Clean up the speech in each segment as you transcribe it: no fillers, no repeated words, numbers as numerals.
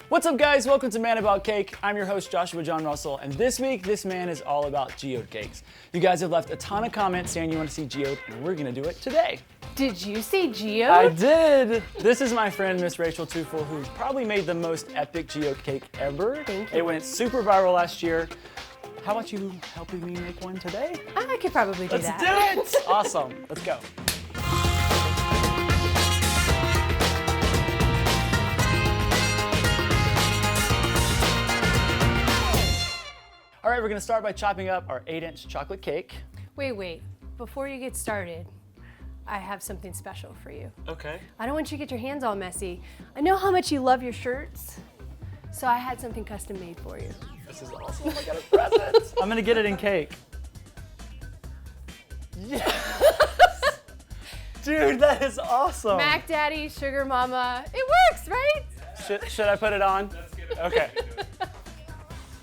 What's up, guys? Welcome to Man About Cake. I'm your host, Joshua John Russell, and this week, this man is all about geode cakes. You guys have left a ton of comments saying you want to see geode, and we're gonna do it today. Did you say geode? I did. This is my friend, Miss Rachael Teufel, who probably made the most epic geode cake ever. Thank you. It went super viral last year. How about you helping me make one today? I could probably do Let's that. do it! Awesome. Let's go. All right, we're gonna start by chopping up our 8-inch chocolate cake. Wait. Before you get started, I have something special for you. Okay. I don't want you to get your hands all messy. I know how much you love your shirts, so I had something custom made for you. This is awesome. I got a present. I'm gonna get it in cake. Yes! Dude, that is awesome. Mac Daddy, Sugar Mama, it works, right? Should I put it on? Okay.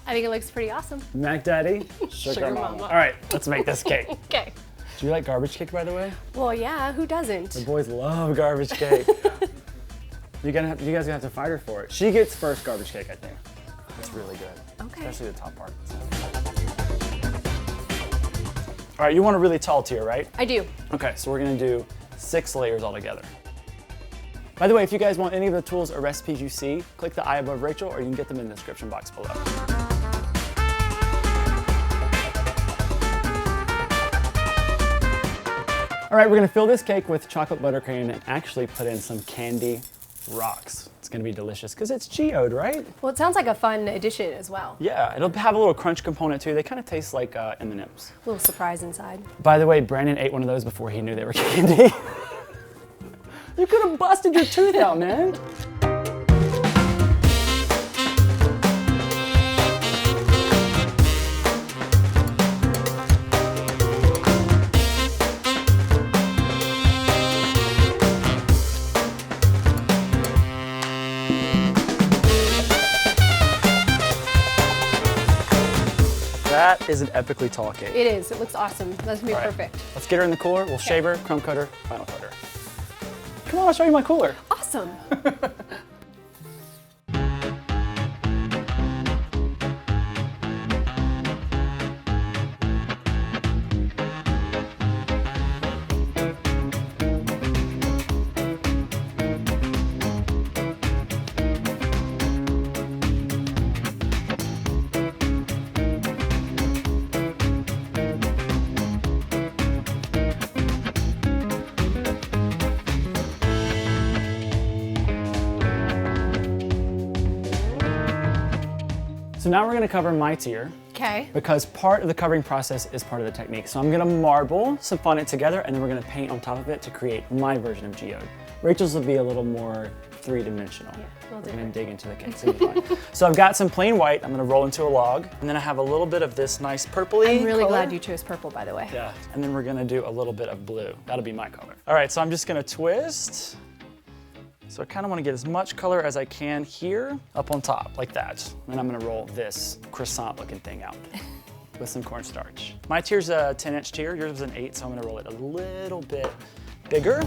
I think it looks pretty awesome. Mac Daddy, Sugar Mama. All right, let's make this cake. Okay. Do you like garbage cake, by the way? Well, yeah, who doesn't? The boys love garbage cake. You guys are gonna have to fight her for it. She gets first garbage cake, I think. It's really good. Okay. Especially the top part. All right, you want a really tall tier, right? I do. Okay, so we're gonna do 6 layers altogether. By the way, if you guys want any of the tools or recipes you see, click the eye above Rachel, or you can get them in the description box below. All right, we're gonna fill this cake with chocolate buttercream and actually put in some candy rocks. It's gonna be delicious because it's geode, right? Well, it sounds like a fun addition as well. Yeah, it'll have a little crunch component too. They kind of taste like M&Ms. A little surprise inside. By the way, Brandon ate one of those before he knew they were candy. You could have busted your tooth out, man. That is an epically tall cake. It is. It looks awesome. That's gonna be All right, perfect. Let's get her in the cooler. We'll shave her, crumb cut her, final cut her. Come on, I'll show you my cooler. Awesome. So now we're gonna cover my tier Okay. because part of the covering process is part of the technique. So I'm gonna marble some fondant together and then we're gonna paint on top of it to create my version of geode. Rachel's will be a little more three-dimensional. Yeah, a little We're gonna different. dig into the cake. It's gonna be fun. So I've got some plain white. I'm gonna roll into a log and then I have a little bit of this nice purpley I'm really color. glad you chose purple, by the way. Yeah, and then we're gonna do a little bit of blue. That'll be my color. All right, so I'm just gonna twist. So I kind of want to get as much color as I can here up on top, like that. And I'm gonna roll this croissant looking thing out with some cornstarch. My tier's a 10-inch tier, yours was an 8, so I'm gonna roll it a little bit bigger.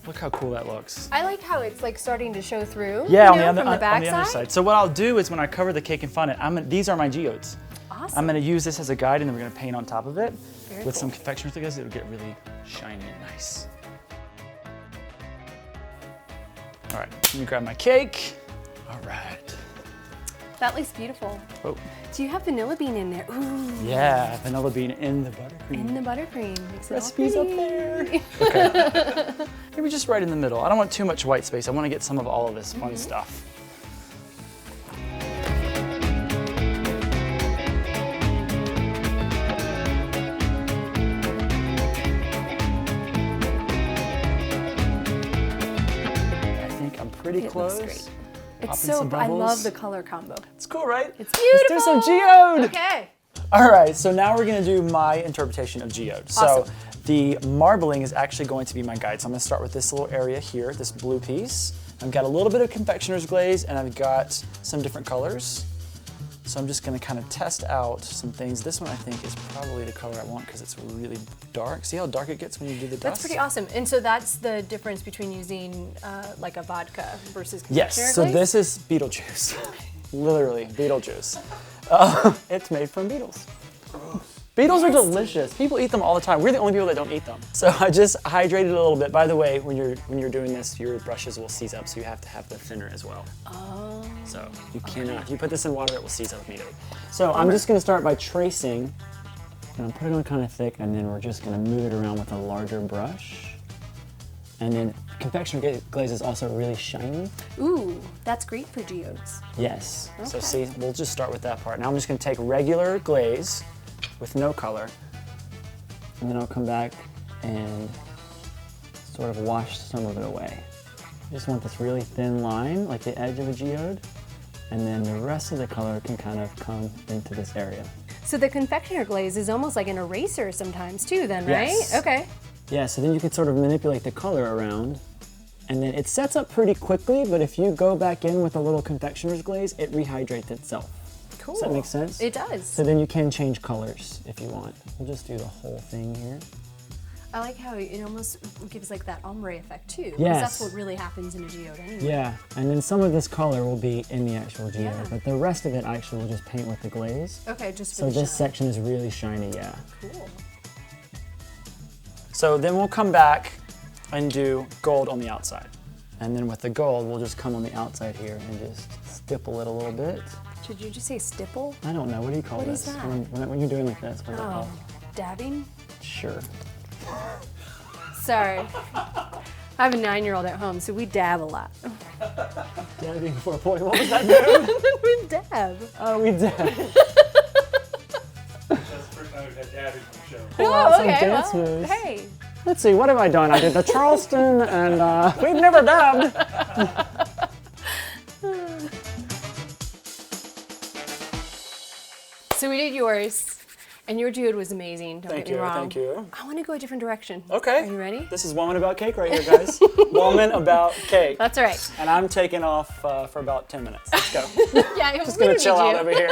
Look how cool that looks. I like how it's like starting to show through. Yeah, you know, on the from the back on the underside. So what I'll do is when I cover the cake in fondant, these are my geodes. Awesome. I'm gonna use this as a guide and then we're gonna paint on top of it Very with cool. some confectioner because it'll get really shiny and nice. All right, let me grab my cake. All right. That looks beautiful. Oh, Do you have vanilla bean in there? Ooh. yeah, vanilla bean in the buttercream. In the buttercream. Makes it all Recipes up pretty. there. Okay. Maybe just right in the middle. I don't want too much white space. I want to get some of all of this fun stuff. I think I'm pretty It close. looks great. Pop It's in some so, I love bubbles. the color combo. It's cool, right? It's Let's do some geode. Okay. All right, so now we're gonna do my interpretation of geode. Awesome. So the marbling is actually going to be my guide. So I'm gonna start with this little area here, this blue piece. I've got a little bit of confectioner's glaze and I've got some different colors. So I'm just gonna kind of test out some things. This one I think is probably the color I want because it's really dark. See how dark it gets when you do the dust? That's pretty awesome. And so that's the difference between using like a vodka versus confectioner Yes, so glaze? this is beetle juice. Literally, beetle juice. It's made from beetles. Beetles are delicious. People eat them all the time. We're the only people that don't eat them. So I just hydrated a little bit. By the way, when you're doing this, your brushes will seize up, so you have to have the thinner as well. Oh. So you cannot, if you put this in water, it will seize up immediately. So I'm just gonna start by tracing, and I'm putting it on kind of thick, and then we're just gonna move it around with a larger brush. And then confectioner glaze is also really shiny. Ooh, that's great for geodes. Yes. So Okay. see, we'll just start with that part. Now I'm just gonna take regular glaze with no color, and then I'll come back and sort of wash some of it away. I just want this really thin line, like the edge of a geode, and then the rest of the color can kind of come into this area. So the confectioner glaze is almost like an eraser sometimes too then, right? Yes. Okay. Yeah, so then you can sort of manipulate the color around, and then it sets up pretty quickly, but if you go back in with a little confectioner's glaze, it rehydrates itself. Cool. Does that make sense? It does. So then you can change colors if you want. We'll just do the whole thing here. I like how it almost gives like that ombre effect too. 'Cause Yes. that's what really happens in a geode anyway. Yeah, and then some of this color will be in the actual geode, Yeah. but the rest of it actually will just paint with the glaze. Okay, just for So the this shine. section is really shiny, yeah. Cool. So then we'll come back and do gold on the outside. And then with the gold, we'll just come on the outside here and just stipple it a little bit. Did you just say stipple? I don't know, what do you call What this? is that? When you're doing like this, what is it Oh, called? dabbing? Sure. Sorry. I have a 9-year-old at home, so we dab a lot. Dabbing for a point, what was that dude? We dab. Oh, we dab. That's the first time we've had dabbing on the show. Pull out some okay. dance Well, moves. hey. Let's see, what have I done? I did the Charleston, and we've never dabbed. So we did yours, and your geode was amazing. Don't Thank get me you, wrong. thank you. I want to go a different direction. Okay. Are you ready? This is Woman About Cake right here, guys. Woman About Cake. That's all right. And I'm taking off for about 10 minutes. Let's go. Yeah, Just gonna chill out over here.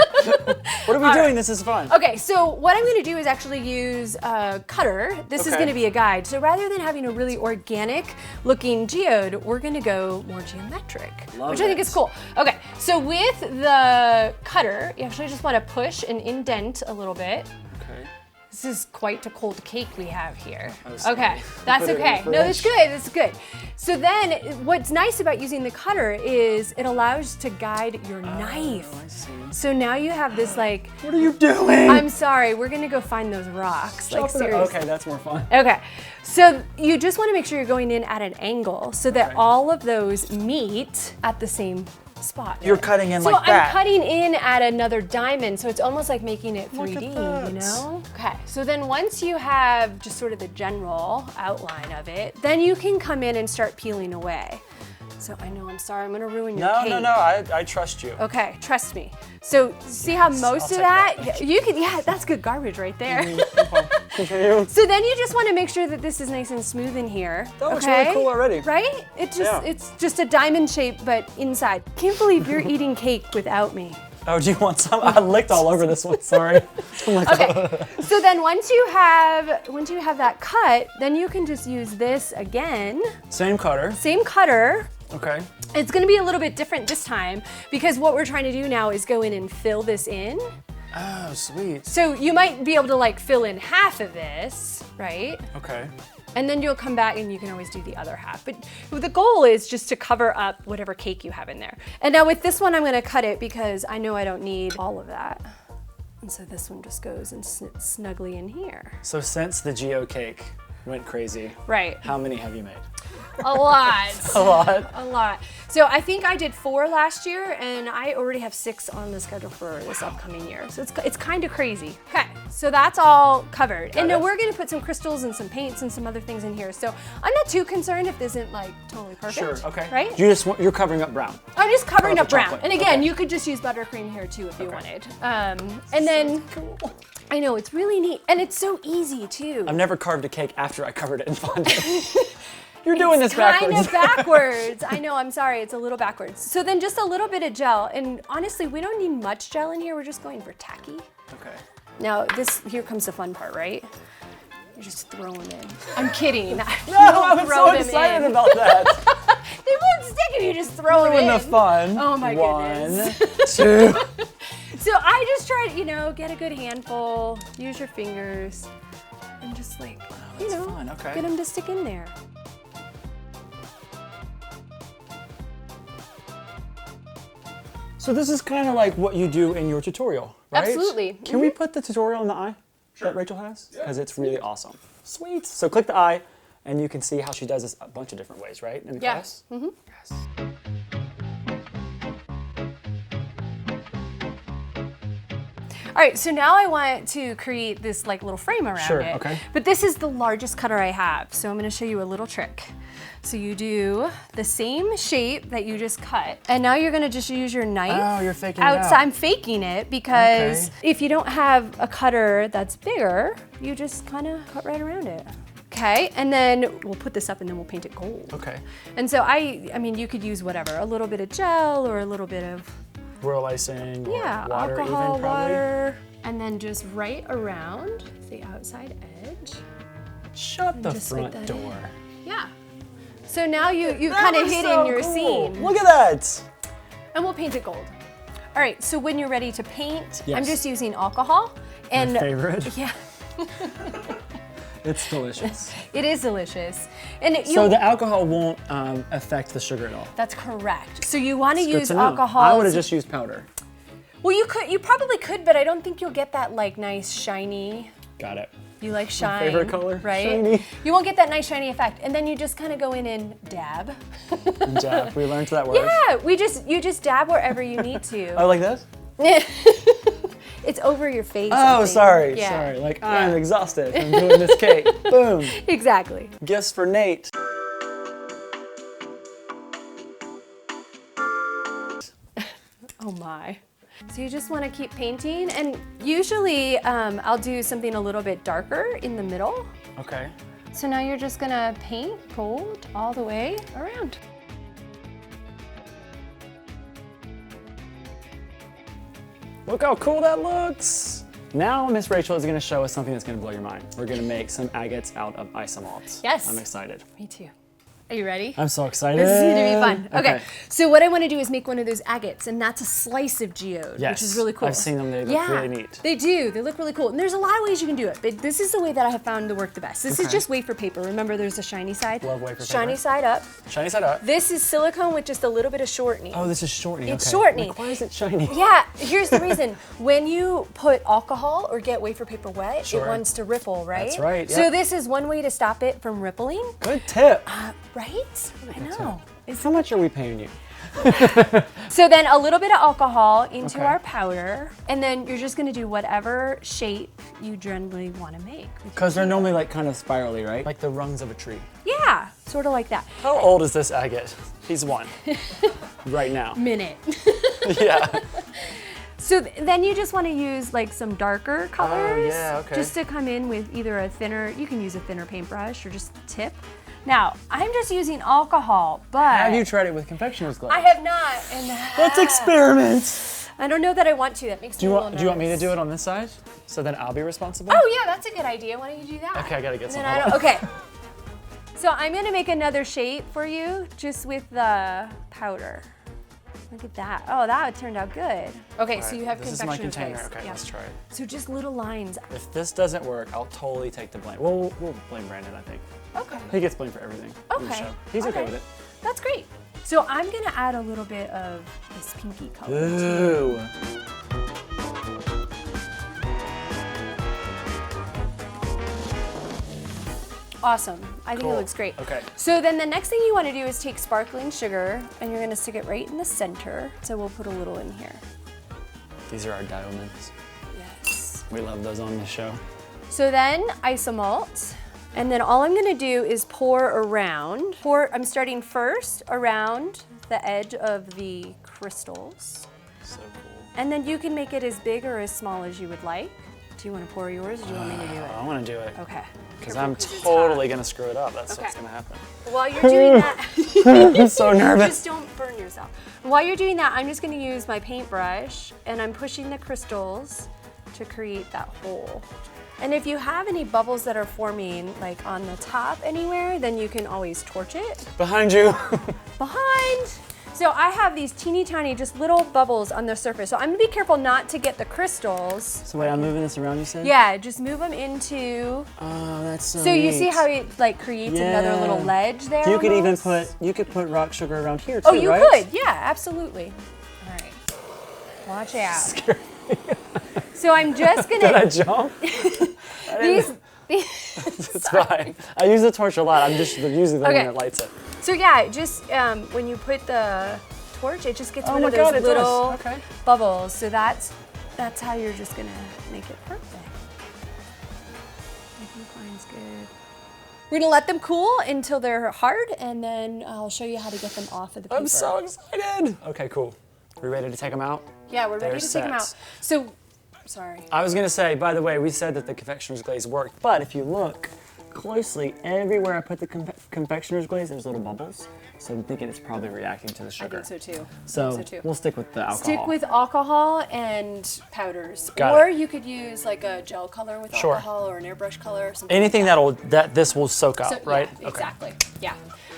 What are we doing? This is fun. Okay, so what I'm going to do is actually use a cutter. This is Okay. going to be a guide. So rather than having a really organic looking geode, we're going to go more geometric, Love which I think it. is cool. Okay, so with the cutter, you actually just want to push and indent a little bit. Okay. This is quite a cold cake we have here. Oh, sorry. Okay, that's Put it in okay. the No, that's fridge. good, that's good. So then what's nice about using the cutter is it allows to guide your knife. Oh, I see. So now you have this like, What are you doing? I'm sorry, we're gonna go find those rocks. Like Chop it up. seriously. Okay, that's more fun. Okay, so you just wanna make sure you're going in at an angle so that Okay. all of those meet at the same spot. You're cutting in So like that. I'm cutting in at another diamond, so it's almost like making it Look 3D, at that. you know? Okay, so then once you have just sort of the general outline of it, then you can come in and start peeling away. So I know, I'm sorry, I'm gonna ruin your No, cake. no, no, I trust you. Okay, trust me. So see how most I'll of that, take that. you can, yeah, that's good garbage right there. Continue. So then you just want to make sure that this is nice and smooth in here. That looks okay? really cool already. Right? Yeah. It's just a diamond shape, but inside. Can't believe you're eating cake without me. Oh, do you want some? I licked all over this one, sorry. I'm like, Okay. So then once you have that cut, then you can just use this again. Same cutter. Same cutter. Okay. It's gonna be a little bit different this time because what we're trying to do now is go in and fill this in. Oh, sweet. So you might be able to like fill in half of this, right? Okay. And then you'll come back and you can always do the other half. But the goal is just to cover up whatever cake you have in there. And now with this one, I'm gonna cut it because I know I don't need all of that. And so this one just goes and sits snugly in here. So since the Geo cake went crazy, Right, how many have you made? a lot. A lot. A lot. So I think I did 4 last year and I already have 6 on the schedule for this upcoming year. So it's kind of crazy. Okay, so that's all covered. And now it. we're gonna put some crystals and some paints and some other things in here. So I'm not too concerned if this isn't like totally perfect. Sure, okay. Right? You're covering up brown. I'm just covering Cover up the brown. chocolate. And again, Okay. you could just use buttercream here too if you wanted. And then, I know, it's really neat. And it's so easy too. I've never carved a cake after I covered it in fondant. You're doing this backwards. Kind of backwards. I know, I'm sorry, it's a little backwards. So then just a little bit of gel, and honestly, we don't need much gel in here, we're just going for tacky. Okay. Now, here comes the fun part, right? You just throw them in. I'm kidding. No, I'm so excited about that. They won't stick if you just throw them in. Ruin the fun. Oh my goodness. 1, 2. So I just try to, get a good handful, use your fingers, and just like, fun. Okay. get them to stick in there. So this is kind of like what you do in your tutorial, right? Absolutely. Can we put the tutorial in the eye that Rachel has? Because it's really awesome. Sweet. So click the eye, and you can see how she does this a bunch of different ways, right? In the class? Mm-hmm. Yes. All right, so now I want to create this like little frame around Sure, it. okay. But this is the largest cutter I have, so I'm gonna show you a little trick. So you do the same shape that you just cut, and now you're gonna just use your knife. Oh, you're faking it outside. out. I'm faking it because Okay. if you don't have a cutter that's bigger, you just kind of cut right around it. Okay, and then we'll put this up and then we'll paint it gold. Okay. And so I mean, you could use whatever, a little bit of gel or a little bit of Royal icing or yeah, water alcohol, even, probably. water, and then just right around the outside edge. Shut the just like front that. door. Yeah. So now you That kind of was hidden so your cool. scene. Look at that. And we'll paint it gold. All right, so when you're ready to paint, I'm Yes. just using alcohol. And My favorite. yeah, It's delicious. it is delicious. And So the alcohol won't affect the sugar at all. that's correct. So you want to It's good use to know. alcohol. I would have just used powder. Well, you probably could, but I don't think you'll get that like nice shiny. Got it. You like shine, favorite color, right? shiny. You won't get that nice shiny effect, and then you just kind of go in and dab. Jab. We learned that word. Yeah, you just dab wherever you need to. Oh, like this? It's over your face. I Oh, think. sorry. Yeah. Sorry. Like, Yeah. I'm exhausted from doing this cake. Boom. Exactly. Gifts for Nate. Oh my. So you just want to keep painting, and usually I'll do something a little bit darker in the middle. Okay. So now you're just gonna paint gold all the way around. Look how cool that looks. Now Miss Rachel is gonna show us something that's gonna blow your mind. We're gonna make some agates out of isomalt. Yes. I'm excited. Me too. Are you ready? I'm so excited. This is gonna be fun. Okay. So what I want to do is make one of those agates, and that's a slice of geode, Yes. which is really cool. I've seen them. They look really neat. They do. They look really cool. And there's a lot of ways you can do it, but this is the way that I have found to work the best. This is Okay. just wafer paper. Remember, there's a shiny side. Love wafer Shiny paper. side up. Shiny side up. This is silicone with just a little bit of shortening. Oh, this is shortening. It's okay. shortening. Like, why is it shiny? Yeah, here's the reason. When you put alcohol or get wafer paper wet, Sure. it wants to ripple, right? That's right, So yep. this is one way to stop it from rippling, Good tip. right? I know. How much are we paying you? So then a little bit of alcohol into Okay. our powder, and then you're just gonna do whatever shape you generally wanna make. Because they're normally like kind of spirally, right? Like the rungs of a tree. Yeah, sort of like that. How old is this agate? He's 1. Right now. Minute. Yeah. So then you just wanna use like some darker colors. yeah, okay. Just to come in with either a thinner, you can use a thinner paintbrush or just a tip. Now, I'm just using alcohol, but Have you tried it with confectioner's gloves? I have not, and Let's experiment. I don't know that I want to. That makes Do me you a little want? Do you want me to nervous. do it on this side? So then I'll be responsible. Oh yeah, that's a good idea. Why don't you do that? Okay, I gotta get And some. then Hold on. okay. So I'm gonna make another shape for you just with the powder. Look at that. Oh, that turned out good. Okay, so you have This is my confectioner's container. glaze. Okay, Yeah. let's try it. So just little lines. If this doesn't work, I'll totally take the blame. We'll blame Brandon, I think. Okay. He gets blamed for everything. in the Okay. show. He's All okay right. with it. That's great. So I'm gonna add a little bit of this pinky color. Ooh. Awesome. I think Cool. it looks great. Okay. So then the next thing you want to do is take sparkling sugar and you're going to stick it right in the center. So we'll put a little in here. These are our diamonds. Yes. We love those on the show. So then isomalt. And then all I'm going to do is pour around. I'm starting first around the edge of the crystals. So cool. And then you can make it as big or as small as you would like. Do you want to pour yours or do you want me to do it? I want to do it. Okay. Because Careful, I'm 'cause it's totally hot. going to screw it up. That's what's Okay. going to happen. While you're doing that, I'm so nervous. just don't burn yourself. While you're doing that, I'm just going to use my paintbrush and I'm pushing the crystals to create that hole. And if you have any bubbles that are forming like on the top anywhere, then you can always torch it. Behind you. Behind. So I have these teeny tiny, just little bubbles on the surface. So I'm gonna be careful not to get the crystals. So wait, I'm moving this around, you said? Yeah, just move them into. Oh, that's so So you neat. see how it like creates another little Yeah. ledge there? You could even almost? put rock sugar around here too, Oh, you right? could, yeah, absolutely. All right, watch out. So I'm just Did I gonna, jump? these, It's fine. I use the torch a lot. I'm just usually the one Okay. that lights it. so yeah, just when you put the torch, it just gets Oh rid my of those God, it does. little Okay. bubbles. So that's how you're just gonna make it perfect. I think mine's good. We're gonna let them cool until they're hard, and then I'll show you how to get them off of the paper. I'm so excited. Okay, cool. We ready to take them out? Yeah, we're ready They're to take them out. set. So, sorry. I was gonna say, by the way, we said that the confectioner's glaze worked, but if you look closely, everywhere I put the confectioner's glaze, there's little bubbles. So I'm thinking it's probably reacting to the I sugar. think so too. So I think so too. we'll stick with the alcohol. Stick with alcohol and powders. Got or it. you could use like a gel color with Sure. alcohol or an airbrush color or something. Anything that this will soak up, So, right? Yeah, exactly. Yeah.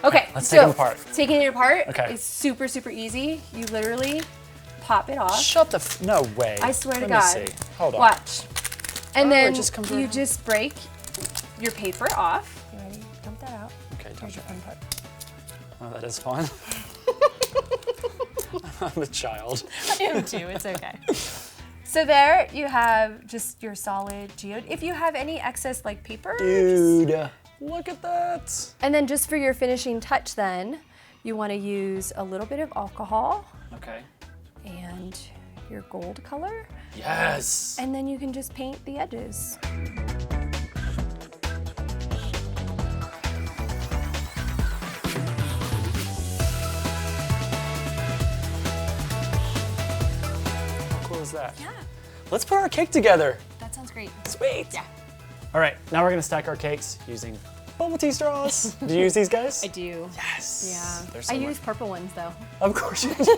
Okay. Let's so take 'em apart. Taking it apart Okay. is super, super easy. You literally pop it off. Shut the no way. I swear to Let God. me see. Hold on. Watch. And Oh, then it just comes you around. just break your paper off. You ready? Dump that out. Okay, Here's touch your it. fun part. Oh, that is fun. I'm a child. I am too, it's okay. So there you have just your solid geode. If you have any excess like paper, Dude, look at that. and then just for your finishing touch then, you want to use a little bit of alcohol Okay. and your gold color, Yes. and then you can just paint the edges. How cool is that? Yeah, Let's put our cake together. that sounds great. Sweet. Yeah. All right, now we're gonna stack our cakes using bubble tea straws. Do you use these guys? I do. Yes. Yeah. They're I so use purple ones though. Of course you do.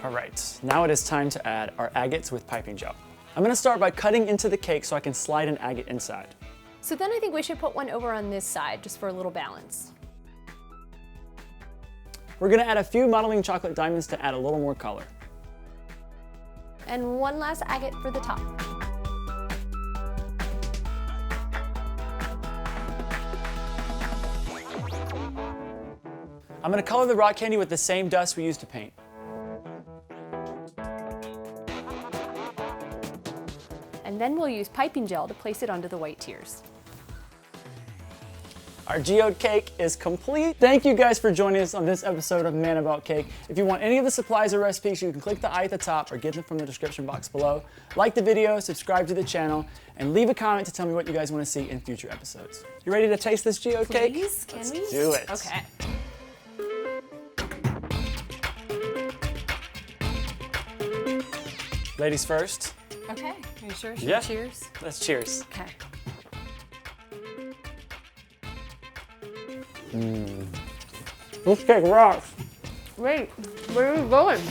All right, now it is time to add our agates with piping gel. I'm gonna start by cutting into the cake so I can slide an agate inside. So then I think we should put one over on this side just for a little balance. We're gonna add a few modeling chocolate diamonds to add a little more color. And one last agate for the top. I'm gonna color the rock candy with the same dust we used to paint. And then we'll use piping gel to place it onto the white tiers. Our geode cake is complete. Thank you guys for joining us on this episode of Man About Cake. If you want any of the supplies or recipes, you can click the I at the top or get them from the description box below. Like the video, subscribe to the channel, and leave a comment to tell me what you guys want to see in future episodes. You ready to taste this geode cake? Please, can Let's we? do it. Okay. Ladies first. Okay, are you sure? Should we Yeah. cheers? Let's cheers. Okay. This cake rocks. Wait, where are we going?